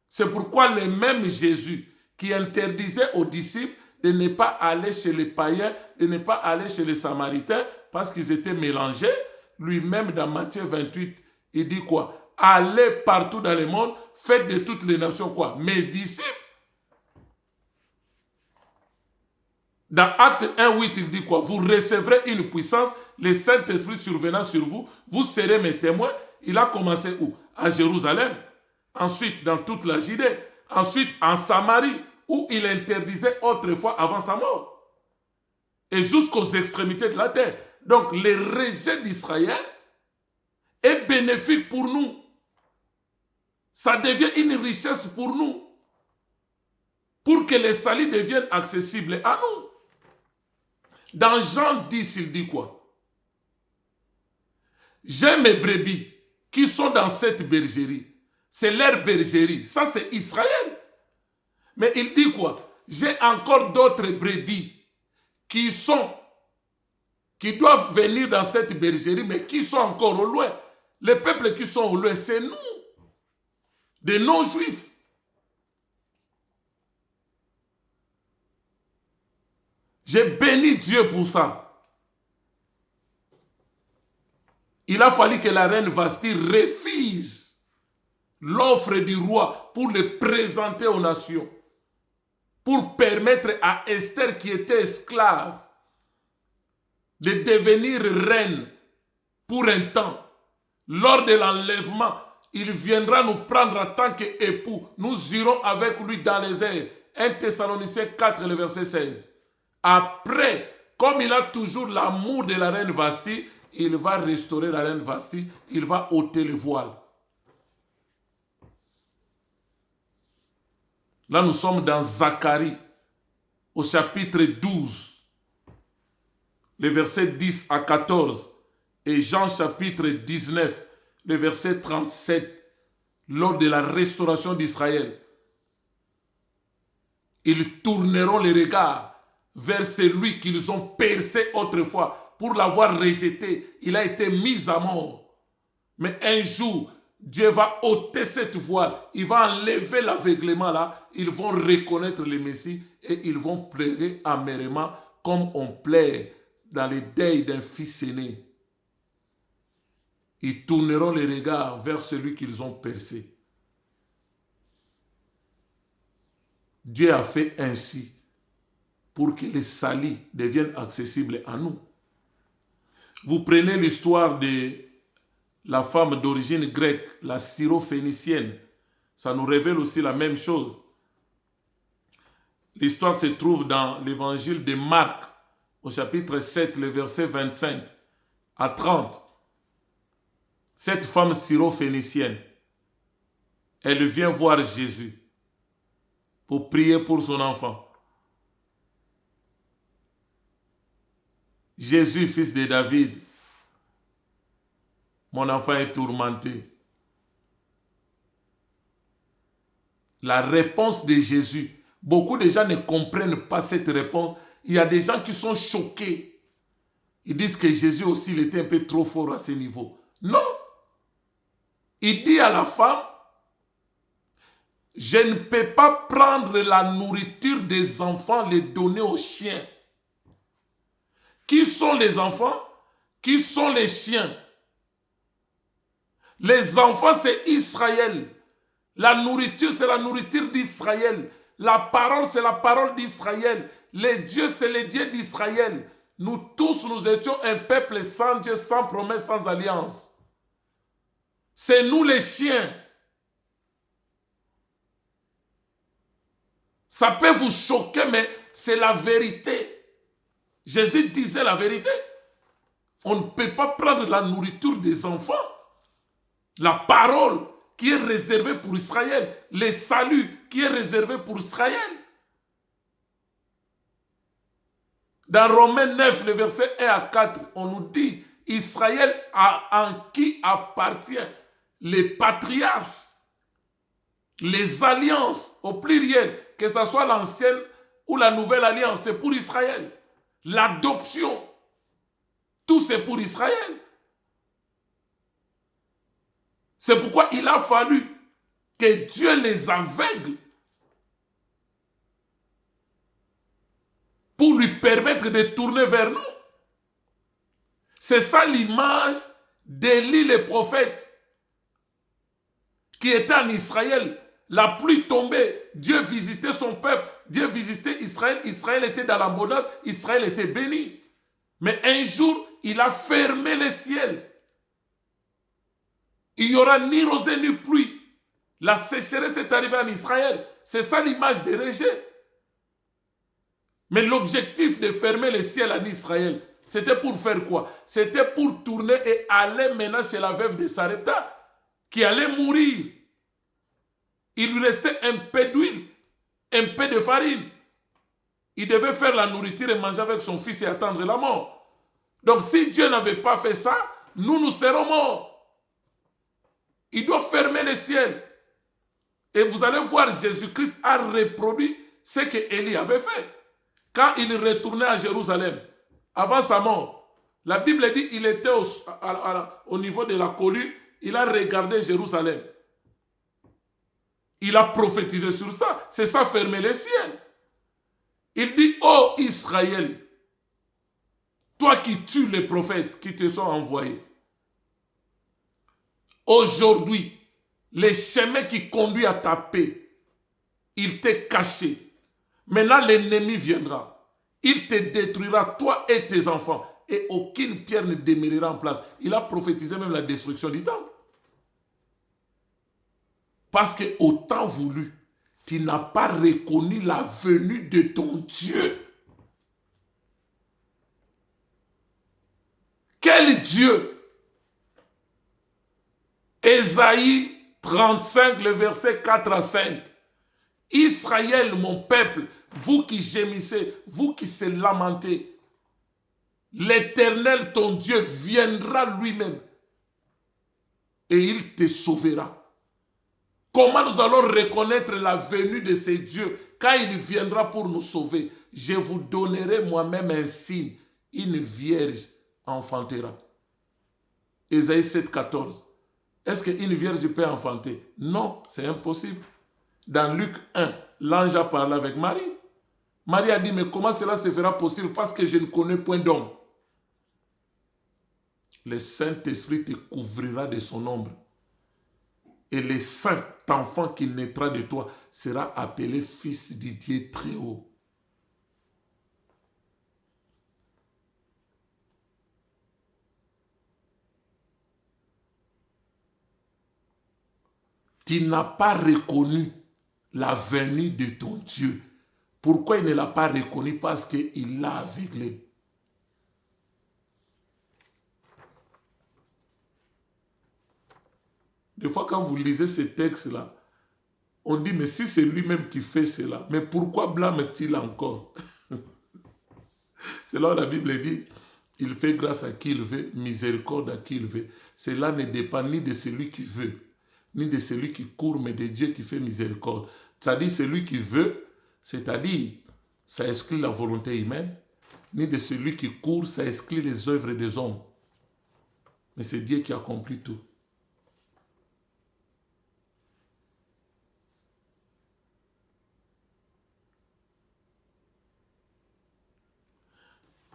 C'est pourquoi le même Jésus qui interdisait aux disciples de ne pas aller chez les païens, de ne pas aller chez les Samaritains, parce qu'ils étaient mélangés. Lui-même, dans Matthieu 28, il dit quoi? Allez partout dans le monde, faites de toutes les nations quoi? Mes disciples. Dans Acte 1, 8, il dit quoi? Vous recevrez une puissance, le Saint-Esprit survenant sur vous, vous serez mes témoins. Il a commencé où? À Jérusalem. Ensuite, dans toute la Judée. Ensuite, en Samarie, où il interdisait autrefois avant sa mort. Et jusqu'aux extrémités de la terre. Donc, le rejet d'Israël est bénéfique pour nous. Ça devient une richesse pour nous. Pour que les salut deviennent accessibles à nous. Dans Jean 10, il dit quoi? J'ai mes brebis qui sont dans cette bergerie. C'est leur bergerie. Ça, c'est Israël. Mais il dit quoi? J'ai encore d'autres brebis qui doivent venir dans cette bergerie, mais qui sont encore au loin. Les peuples qui sont au loin, c'est nous, des non-juifs. J'ai béni Dieu pour ça. Il a fallu que la reine Vasti refuse l'offre du roi pour le présenter aux nations. Pour permettre à Esther, qui était esclave, de devenir reine pour un temps. Lors de l'enlèvement, il viendra nous prendre en tant qu'époux. Nous irons avec lui dans les airs. 1 Thessaloniciens 4, le verset 16. Après, comme il a toujours l'amour de la reine Vasti, il va restaurer la reine Vasti, il va ôter le voile. Là, nous sommes dans Zacharie, au chapitre 12, les versets 10 à 14, et Jean chapitre 19, le verset 37, lors de la restauration d'Israël. Ils tourneront les regards vers celui qu'ils ont percé autrefois. Pour l'avoir rejeté, il a été mis à mort. Mais un jour, Dieu va ôter cette voile. Il va enlever l'aveuglement là. Ils vont reconnaître le Messie et ils vont pleurer amèrement comme on pleure dans les deuils d'un fils aîné. Ils tourneront les regards vers celui qu'ils ont percé. Dieu a fait ainsi pour que les salis deviennent accessibles à nous. Vous prenez l'histoire de la femme d'origine grecque, la syrophénicienne. Ça nous révèle aussi la même chose. L'histoire se trouve dans l'évangile de Marc, au chapitre 7, le verset 25 à 30. Cette femme syrophénicienne, elle vient voir Jésus pour prier pour son enfant. Jésus, fils de David, mon enfant est tourmenté. La réponse de Jésus, beaucoup de gens ne comprennent pas cette réponse. Il y a des gens qui sont choqués. Ils disent que Jésus aussi, il était un peu trop fort à ce niveau. Non. Il dit à la femme, je ne peux pas prendre la nourriture des enfants, les donner aux chiens. Qui sont les enfants? Qui sont les chiens? Les enfants, c'est Israël. La nourriture, c'est la nourriture d'Israël. La parole, c'est la parole d'Israël. Les dieux, c'est les dieux d'Israël. Nous tous, nous étions un peuple sans Dieu, sans promesse, sans alliance. C'est nous les chiens. Ça peut vous choquer, mais c'est la vérité. Jésus disait la vérité. On ne peut pas prendre la nourriture des enfants. La parole qui est réservée pour Israël. Le salut qui est réservé pour Israël. Dans Romains 9, le verset 1 à 4, on nous dit Israël en qui appartient les patriarches, les alliances au pluriel, que ce soit l'ancienne ou la nouvelle alliance, c'est pour Israël. L'adoption, tout c'est pour Israël. C'est pourquoi il a fallu que Dieu les aveugle. pour lui permettre de tourner vers nous. C'est ça l'image d'Élie le prophète qui était en Israël. La pluie tombait, Dieu visitait son peuple, Dieu visitait Israël, Israël était dans l'abondance, Israël était béni. Mais un jour, il a fermé les ciels. Il n'y aura ni rosée ni pluie. La sécheresse est arrivée en Israël. C'est ça l'image des rejets. Mais l'objectif de fermer les ciels en Israël, c'était pour faire quoi? C'était pour tourner et aller maintenant chez la veuve de Sarepta, qui allait mourir. Il lui restait un peu d'huile, un peu de farine. Il devait faire la nourriture et manger avec son fils et attendre la mort. Donc si Dieu n'avait pas fait ça, nous serons morts. Il doit fermer les ciels. Et vous allez voir, Jésus-Christ a reproduit ce que Élie avait fait. Quand il retournait à Jérusalem, avant sa mort, la Bible dit qu'il était au niveau de la colline, il a regardé Jérusalem. Il a prophétisé sur ça. C'est ça, fermer les ciels. Il dit, ô Israël, toi qui tues les prophètes qui te sont envoyés, aujourd'hui, les chemins qui conduisent à ta paix, il t'est caché. Maintenant, l'ennemi viendra. Il te détruira, toi et tes enfants. Et aucune pierre ne demeurera en place. Il a prophétisé même la destruction du temple. Parce qu'au temps voulu, tu n'as pas reconnu la venue de ton Dieu. Quel Dieu? Ésaïe 35, le verset 4 à 5. Israël, mon peuple, vous qui gémissez, vous qui se lamentez, l'Éternel, ton Dieu, viendra lui-même et il te sauvera. Comment nous allons reconnaître la venue de ce Dieu quand il viendra pour nous sauver? Je vous donnerai moi-même un signe, une vierge enfantera. Ésaïe 7, 14. Est-ce qu'une vierge peut enfanter? Non, c'est impossible. Dans Luc 1, l'ange a parlé avec Marie. Marie a dit, mais comment cela se fera possible? Parce que je ne connais point d'homme. Le Saint-Esprit te couvrira de son ombre. Et le saint enfant qui naîtra de toi sera appelé fils du Dieu très haut. Tu n'as pas reconnu la venue de ton Dieu. Pourquoi il ne l'a pas reconnu? Parce qu'il l'a aveuglé. Des fois, quand vous lisez ces textes-là, on dit, mais si c'est lui-même qui fait cela, mais pourquoi blâme-t-il encore? C'est là où la Bible dit, il fait grâce à qui il veut, miséricorde à qui il veut. Cela ne dépend ni de celui qui veut, ni de celui qui court, mais de Dieu qui fait miséricorde. C'est-à-dire celui qui veut, c'est-à-dire ça exclut la volonté humaine, ni de celui qui court, ça exclut les œuvres des hommes. Mais c'est Dieu qui accomplit tout.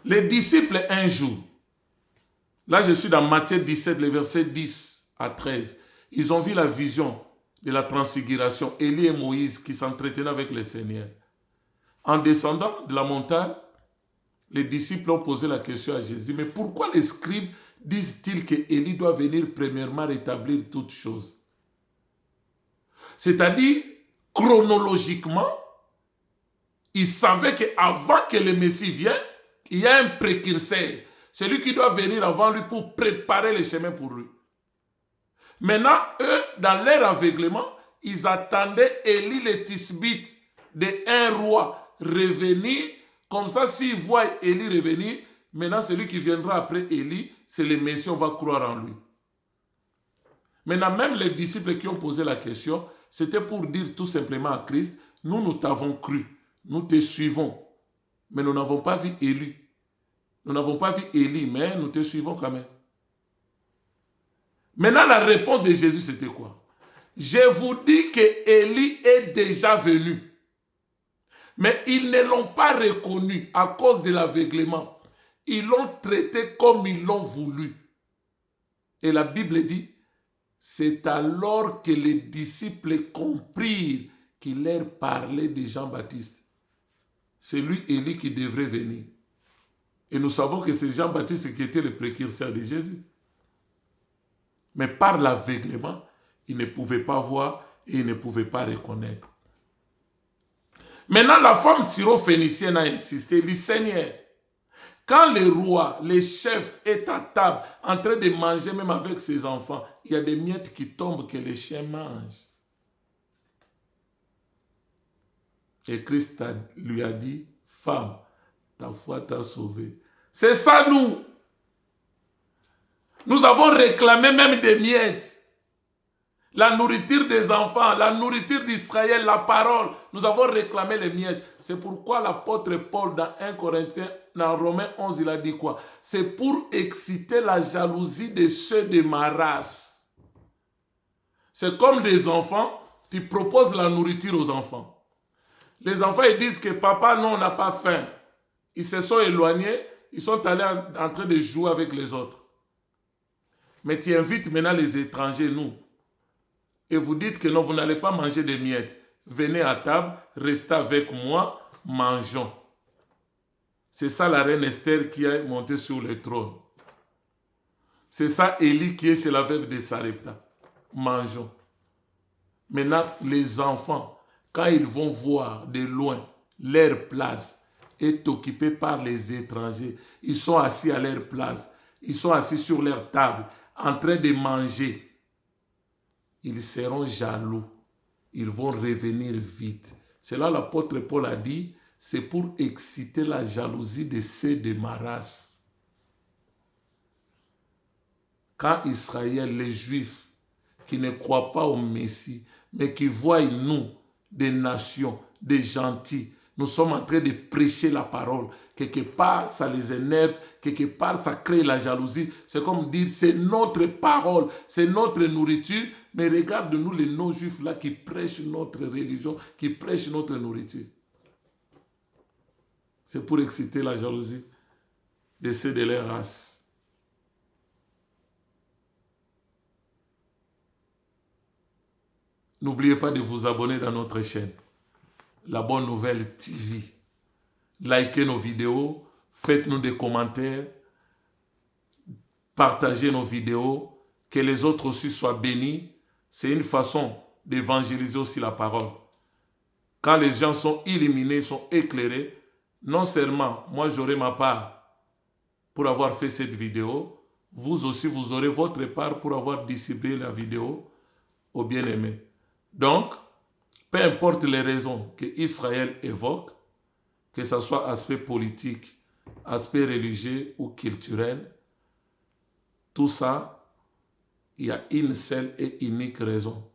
Les disciples, un jour, là je suis dans Matthieu 17, les versets 10 à 13, ils ont vu la vision de la transfiguration, Élie et Moïse qui s'entretenaient avec le Seigneur. En descendant de la montagne, les disciples ont posé la question à Jésus, mais pourquoi les scribes disent-ils que Élie doit venir premièrement rétablir toutes choses? C'est-à-dire, chronologiquement, ils savaient qu'avant que le Messie vienne, il y a un précurseur, celui qui doit venir avant lui pour préparer le chemin pour lui. Maintenant, eux, dans leur aveuglement, ils attendaient Élie le Tisbite d'un roi revenir. Comme ça, s'ils voient Élie revenir, maintenant celui qui viendra après Élie, c'est le Messie, on va croire en lui. Maintenant, même les disciples qui ont posé la question, c'était pour dire tout simplement à Christ, nous t'avons cru, nous te suivons. Mais nous n'avons pas vu Élie. Nous n'avons pas vu Élie, mais nous te suivons quand même. Maintenant, la réponse de Jésus, c'était quoi? Je vous dis que Élie est déjà venu. Mais ils ne l'ont pas reconnu à cause de l'aveuglement. Ils l'ont traité comme ils l'ont voulu. Et la Bible dit, c'est alors que les disciples comprirent qu'il leur parlait de Jean-Baptiste. C'est lui, Élie, qui devrait venir. Et nous savons que c'est Jean-Baptiste qui était le précurseur de Jésus. Mais par l'aveuglement, ils ne pouvaient pas voir et ils ne pouvaient pas reconnaître. Maintenant, la femme syrophénicienne a insisté, dit, Seigneur, quand le roi, le chef est à table, en train de manger même avec ses enfants, il y a des miettes qui tombent que les chiens mangent. Et Christ lui a dit, femme, ta foi t'a sauvée. C'est ça nous. Nous avons réclamé même des miettes. La nourriture des enfants, la nourriture d'Israël, la parole. Nous avons réclamé les miettes. C'est pourquoi l'apôtre Paul, dans 1 Corinthiens, dans Romains 11, il a dit quoi? C'est pour exciter la jalousie de ceux de ma race. C'est comme des enfants, tu proposes la nourriture aux enfants. Les enfants, ils disent que papa, non, on n'a pas faim. Ils se sont éloignés, ils sont allés en train de jouer avec les autres. Mais tu invites maintenant les étrangers, nous. Et vous dites que non, vous n'allez pas manger des miettes. Venez à table, restez avec moi, mangeons. C'est ça la reine Esther qui est montée sur le trône. C'est ça Élie qui est chez la veuve de Sarepta. Mangeons. Maintenant, les enfants, quand ils vont voir de loin leur place est occupée par les étrangers, ils sont assis à leur place, ils sont assis sur leur table, en train de manger. Ils seront jaloux. Ils vont revenir vite. C'est là l'apôtre Paul a dit, c'est pour exciter la jalousie de ceux de ma race. Quand Israël, les Juifs, qui ne croient pas au Messie, mais qui voient nous, des nations, des gentils, nous sommes en train de prêcher la parole. Quelque part, ça les énerve. Quelque part, ça crée la jalousie. C'est comme dire, c'est notre parole, c'est notre nourriture. Mais regarde-nous les non-juifs là qui prêchent notre religion, qui prêchent notre nourriture. C'est pour exciter la jalousie de ceux de leur race. N'oubliez pas de vous abonner dans notre chaîne. La Bonne Nouvelle TV. Likez nos vidéos, faites-nous des commentaires, partagez nos vidéos, que les autres aussi soient bénis. C'est une façon d'évangéliser aussi la parole. Quand les gens sont illuminés, sont éclairés, non seulement moi j'aurai ma part pour avoir fait cette vidéo, vous aussi vous aurez votre part pour avoir distribué la vidéo aux bien-aimés. Donc, peu importe les raisons que Israël évoque, que ce soit aspect politique, aspect religieux ou culturel, tout ça, il y a une seule et unique raison.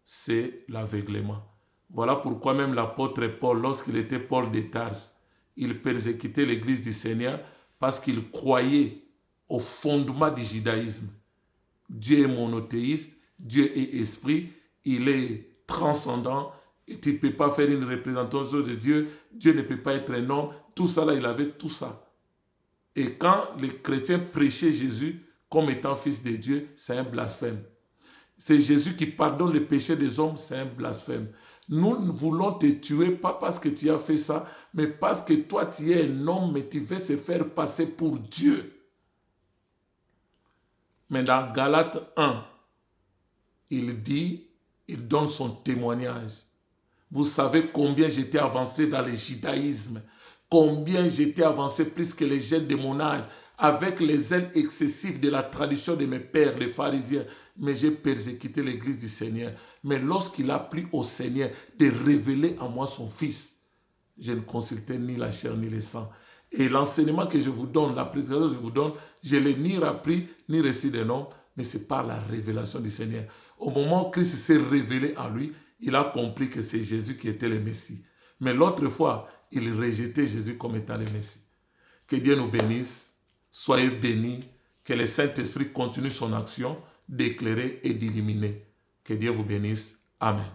C'est l'aveuglement. Voilà pourquoi même l'apôtre Paul, lorsqu'il était Paul de Tarse, il persécutait l'église du Seigneur parce qu'il croyait au fondement du judaïsme. Dieu est monothéiste, Dieu est esprit, il est transcendant, et tu ne peux pas faire une représentation de Dieu, Dieu ne peut pas être un homme, tout ça là, il avait tout ça. Et quand les chrétiens prêchaient Jésus comme étant fils de Dieu, c'est un blasphème. C'est Jésus qui pardonne les péchés des hommes, c'est un blasphème. Nous voulons te tuer, pas parce que tu as fait ça, mais parce que toi tu es un homme, mais tu veux se faire passer pour Dieu. Mais dans Galates 1, il dit, il donne son témoignage. Vous savez combien j'étais avancé dans le judaïsme, combien j'étais avancé plus que les jeunes de mon âge, avec les ailes excessives de la tradition de mes pères, les pharisiens. Mais j'ai persécuté l'église du Seigneur. Mais lorsqu'il a plu au Seigneur de révéler à moi son Fils, je ne consultais ni la chair ni le sang. Et l'enseignement que je vous donne, la prédication que je vous donne, je ne l'ai ni appris ni reçu d'un homme, mais c'est par la révélation du Seigneur. Au moment où Christ s'est révélé en lui, il a compris que c'est Jésus qui était le Messie. Mais l'autre fois, il rejetait Jésus comme étant le Messie. Que Dieu nous bénisse, soyez bénis, que le Saint-Esprit continue son action d'éclairer et d'illuminer. Que Dieu vous bénisse. Amen.